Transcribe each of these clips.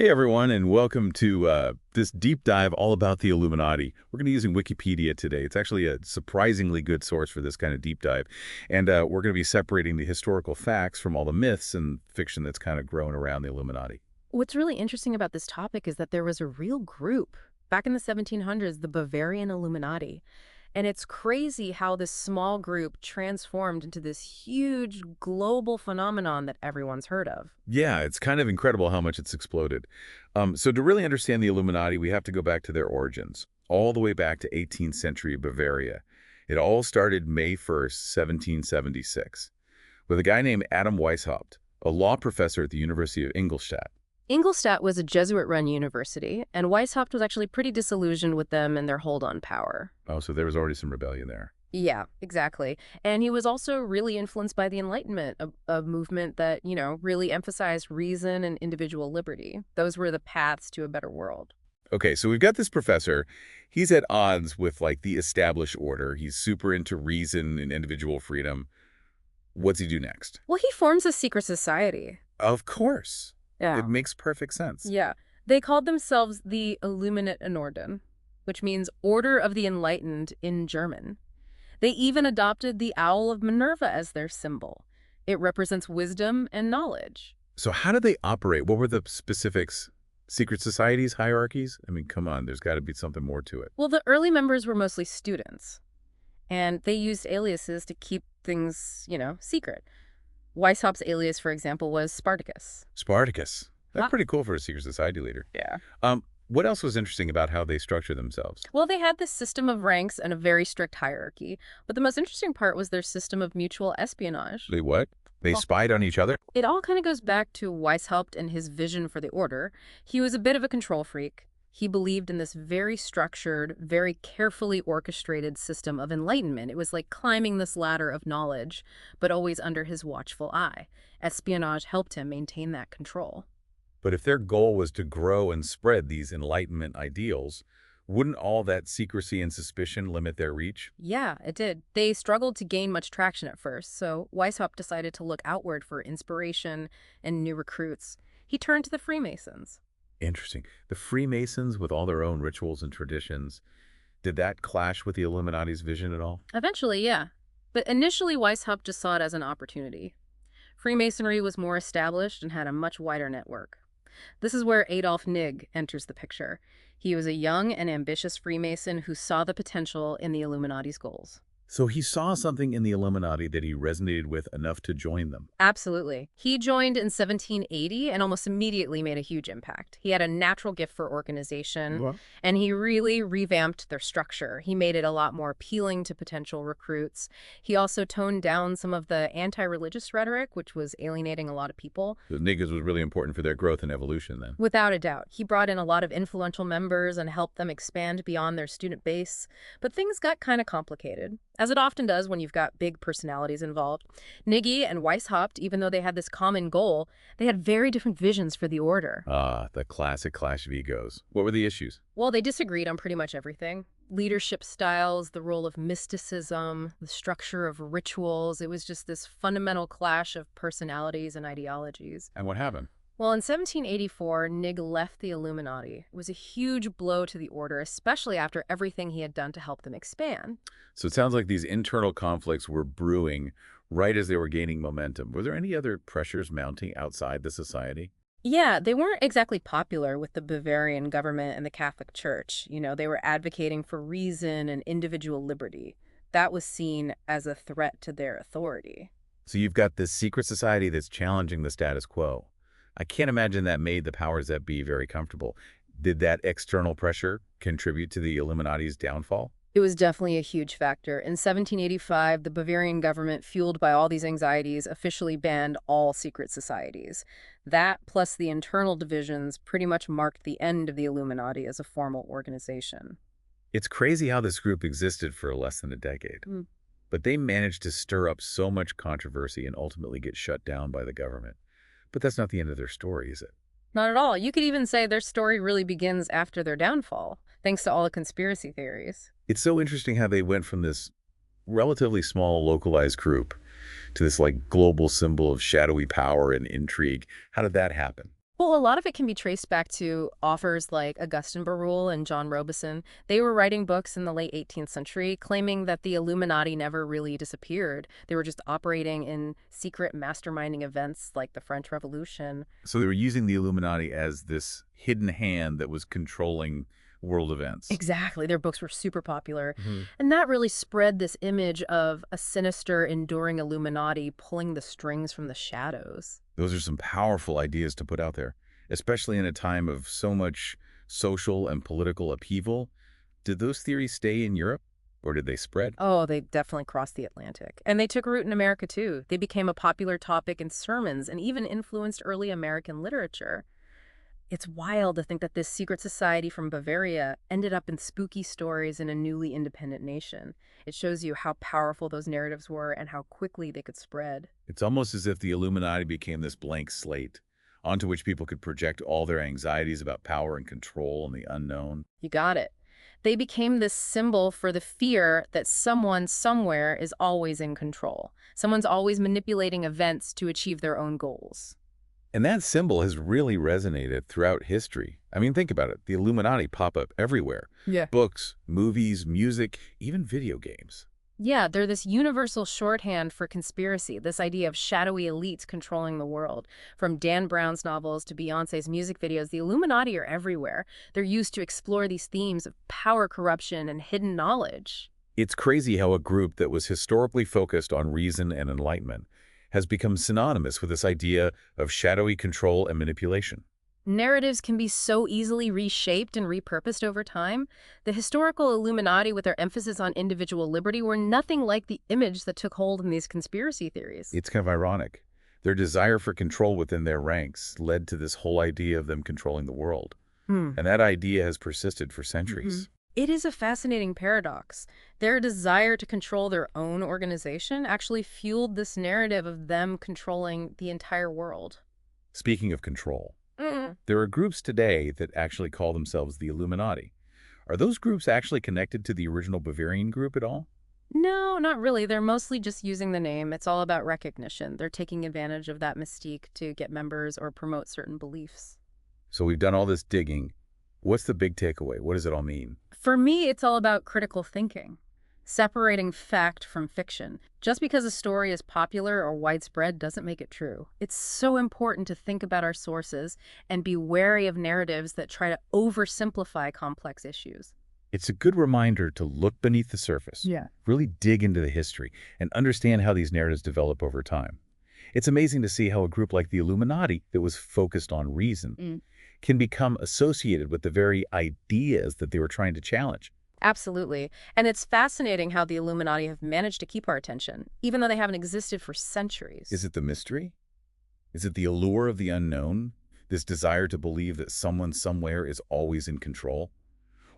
Hey everyone, and welcome to this deep dive all about the Illuminati. We're going to be using Wikipedia today. It's actually a surprisingly good source for this kind of deep dive. And we're going to be separating the historical facts from all the myths and fiction that's kind of grown around the Illuminati. What's really interesting about this topic is that there was a real group back in the 1700s, the Bavarian Illuminati. And it's crazy how this small group transformed into this huge global phenomenon that everyone's heard of. Yeah, it's kind of incredible how much it's exploded. So to really understand the Illuminati, we have to go back to their origins, all the way back to 18th century Bavaria. It all started May 1st, 1776, with a guy named Adam Weishaupt, a law professor at the University of Ingolstadt. Ingolstadt was a Jesuit-run university, and Weishaupt was actually pretty disillusioned with them and their hold on power. Oh, so there was already some rebellion there. Yeah, exactly. And he was also really influenced by the Enlightenment, a movement that, really emphasized reason and individual liberty. Those were the paths to a better world. Okay, so we've got this professor. He's at odds with, like, the established order. He's super into reason and individual freedom. What's he do next? Well, he forms a secret society. Of course. Yeah. It makes perfect sense. Yeah. They called themselves the Illuminaten, which means Order of the Enlightened in German. They even adopted the Owl of Minerva as their symbol. It represents wisdom and knowledge. So how did they operate? What were the specifics? Secret societies, hierarchies? I mean, come on, there's got to be something more to it. Well, the early members were mostly students, and they used aliases to keep things, secret. Weishaupt's alias, for example, was Spartacus. Spartacus. That's Huh? pretty cool for a secret society leader. Yeah. What else was interesting about how they structure themselves? Well, they had this system of ranks and a very strict hierarchy, but the most interesting part was their system of mutual espionage. They what? They Well, spied on each other? it all kind of goes back to Weishaupt and his vision for the order. He was a bit of a control freak. He believed in this very structured, very carefully orchestrated system of enlightenment. It was like climbing this ladder of knowledge, but always under his watchful eye. Espionage helped him maintain that control. But if their goal was to grow and spread these Enlightenment ideals, wouldn't all that secrecy and suspicion limit their reach? Yeah, it did. They struggled to gain much traction at first, so Weishaupt decided to look outward for inspiration and new recruits. He turned to the Freemasons. Interesting. The Freemasons, with all their own rituals and traditions, did that clash with the Illuminati's vision at all? Eventually, yeah. But initially, Weishaupt just saw it as an opportunity. Freemasonry was more established and had a much wider network. This is where Adolf Nigg enters the picture. He was a young and ambitious Freemason who saw the potential in the Illuminati's goals. So he saw something in the Illuminati that he resonated with enough to join them. Absolutely. He joined in 1780 and almost immediately made a huge impact. He had a natural gift for organization, Well, and he really revamped their structure. He made it a lot more appealing to potential recruits. He also toned down some of the anti-religious rhetoric, which was alienating a lot of people. the niggas was really important for their growth and evolution then. Without a doubt. He brought in a lot of influential members and helped them expand beyond their student base. But things got kind of complicated, as it often does when you've got big personalities involved. Niggy and Weishaupt, even though they had this common goal, they had very different visions for the order. Ah, the classic clash of egos. What were the issues? Well, they disagreed on pretty much everything. Leadership styles, the role of mysticism, the structure of rituals. It was just this fundamental clash of personalities and ideologies. And what happened? Well, in 1784, Nigg left the Illuminati. It was a huge blow to the order, especially after everything he had done to help them expand. So it sounds like these internal conflicts were brewing right as they were gaining momentum. Were there any other pressures mounting outside the society? Yeah, they weren't exactly popular with the Bavarian government and the Catholic Church. They were advocating for reason and individual liberty. That was seen as a threat to their authority. So you've got this secret society that's challenging the status quo. I can't imagine that made the powers that be very comfortable. Did that external pressure contribute to the Illuminati's downfall? It was definitely a huge factor. In 1785, the Bavarian government, fueled by all these anxieties, officially banned all secret societies. That, plus the internal divisions, pretty much marked the end of the Illuminati as a formal organization. It's crazy how this group existed for less than a decade. Mm. But they managed to stir up so much controversy and ultimately get shut down by the government. But that's not the end of their story, is it? Not at all. You could even say their story really begins after their downfall, thanks to all the conspiracy theories. It's so interesting how they went from this relatively small localized group to this like global symbol of shadowy power and intrigue. How did that happen? Well, a lot of it can be traced back to authors like Augustin Barruel and John Robison. They were writing books in the late 18th century claiming that the Illuminati never really disappeared. They were just operating in secret masterminding events like the French Revolution. So they were using the Illuminati as this hidden hand that was controlling world events. Exactly. Their books were super popular. Mhm. And that really spread this image of a sinister, enduring Illuminati pulling the strings from the shadows. Those are some powerful ideas to put out there, especially in a time of so much social and political upheaval. Did those theories stay in Europe, or did they spread? Oh, they definitely crossed the Atlantic. And they took root in America, too. They became a popular topic in sermons and even influenced early American literature. It's wild to think that this secret society from Bavaria ended up in spooky stories in a newly independent nation. It shows you how powerful those narratives were and how quickly they could spread. It's almost as if the Illuminati became this blank slate onto which people could project all their anxieties about power and control and the unknown. You got it. They became this symbol for the fear that someone somewhere is always in control. Someone's always manipulating events to achieve their own goals. And that symbol has really resonated throughout history. I mean, think about it. The Illuminati pop up everywhere. Yeah. Books, movies, music, even video games. Yeah, they're this universal shorthand for conspiracy, this idea of shadowy elites controlling the world. From Dan Brown's novels to Beyoncé's music videos, the Illuminati are everywhere. They're used to explore these themes of power, corruption, and hidden knowledge. It's crazy how a group that was historically focused on reason and enlightenment has become synonymous with this idea of shadowy control and manipulation. Narratives can be so easily reshaped and repurposed over time. The historical Illuminati, with their emphasis on individual liberty, were nothing like the image that took hold in these conspiracy theories. It's kind of ironic. Their desire for control within their ranks led to this whole idea of them controlling the world. And that idea has persisted for centuries. It is a fascinating paradox. Their desire to control their own organization actually fueled this narrative of them controlling the entire world. Speaking of control, there are groups today that actually call themselves the Illuminati. Are those groups actually connected to the original Bavarian group at all? No, not really. They're mostly just using the name. It's all about recognition. They're taking advantage of that mystique to get members or promote certain beliefs. So we've done all this digging. What's the big takeaway? What does it all mean? For me, it's all about critical thinking, separating fact from fiction. Just because a story is popular or widespread doesn't make it true. It's so important to think about our sources and be wary of narratives that try to oversimplify complex issues. It's a good reminder to look beneath the surface, really dig into the history, and understand how these narratives develop over time. It's amazing to see how a group like the Illuminati that was focused on reason can become associated with the very ideas that they were trying to challenge. Absolutely. And it's fascinating how the Illuminati have managed to keep our attention, even though they haven't existed for centuries. Is it the mystery? Is it the allure of the unknown? This desire to believe that someone somewhere is always in control?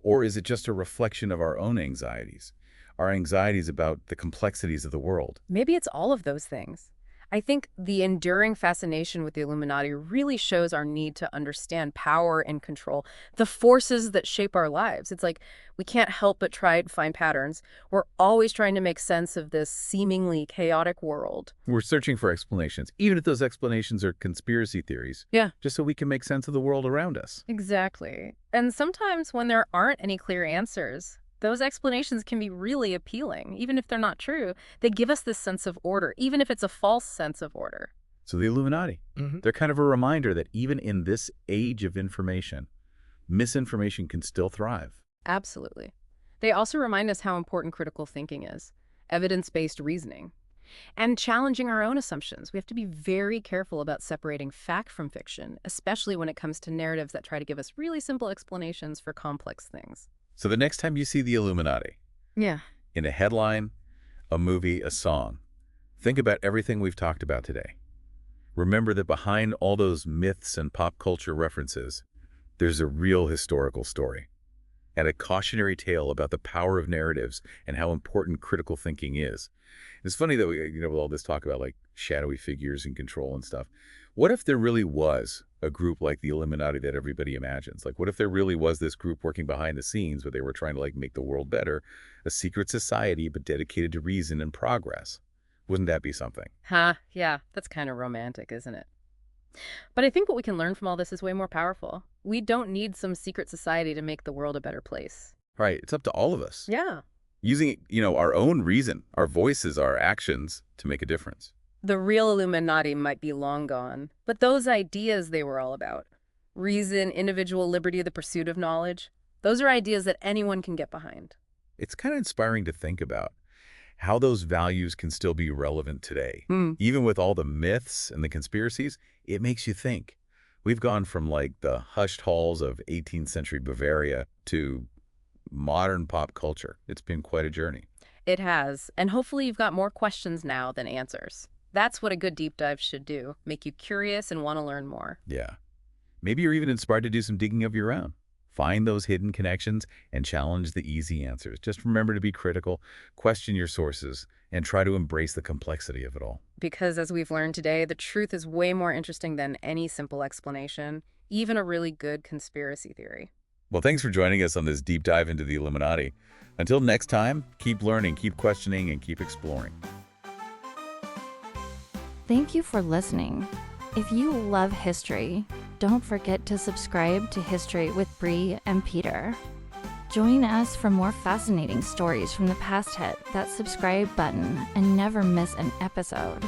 Or is it just a reflection of our own anxieties? Our anxieties about the complexities of the world? Maybe it's all of those things. I think the enduring fascination with the Illuminati really shows our need to understand power and control, the forces that shape our lives. It's like we can't help but try to find patterns. We're always trying to make sense of this seemingly chaotic world. We're searching for explanations, even if those explanations are conspiracy theories. Yeah. Just so we can make sense of the world around us. Exactly. And sometimes when there aren't any clear answers, those explanations can be really appealing. Even if they're not true, they give us this sense of order, even if it's a false sense of order. So the Illuminati, they're kind of a reminder that even in this age of information, misinformation can still thrive. Absolutely. They also remind us how important critical thinking is, evidence-based reasoning, and challenging our own assumptions. We have to be very careful about separating fact from fiction, especially when it comes to narratives that try to give us really simple explanations for complex things. So the next time you see the Illuminati, in a headline, a movie, a song, think about everything we've talked about today. Remember that behind all those myths and pop culture references, there's a real historical story and a cautionary tale about the power of narratives and how important critical thinking is. It's funny that we, with all this talk about like shadowy figures and control and stuff. What if there really was a group like the Illuminati that everybody imagines? Like, what if there really was this group working behind the scenes where they were trying to like make the world better, a secret society but dedicated to reason and progress? Wouldn't that be something? Huh, yeah, that's kind of romantic, isn't it? But I think what we can learn from all this is way more powerful. We don't need some secret society to make the world a better place. Right. It's up to all of us. Yeah. Using, our own reason, our voices, our actions to make a difference. The real Illuminati might be long gone, but those ideas they were all about, reason, individual liberty, the pursuit of knowledge, those are ideas that anyone can get behind. It's kind of inspiring to think about how those values can still be relevant today. Even with all the myths and the conspiracies, it makes you think. We've gone from like the hushed halls of 18th century Bavaria to modern pop culture. It's been quite a journey. It has, and hopefully you've got more questions now than answers. That's what a good deep dive should do, make you curious and want to learn more. Yeah. Maybe you're even inspired to do some digging of your own. Find those hidden connections and challenge the easy answers. Just remember to be critical, question your sources, and try to embrace the complexity of it all. Because as we've learned today, the truth is way more interesting than any simple explanation, even a really good conspiracy theory. Well, thanks for joining us on this deep dive into the Illuminati. Until next time, keep learning, keep questioning, and keep exploring. Thank you for listening. If you love history, don't forget to subscribe to History with Bree and Peter. Join us for more fascinating stories from the past. Hit that subscribe button and never miss an episode.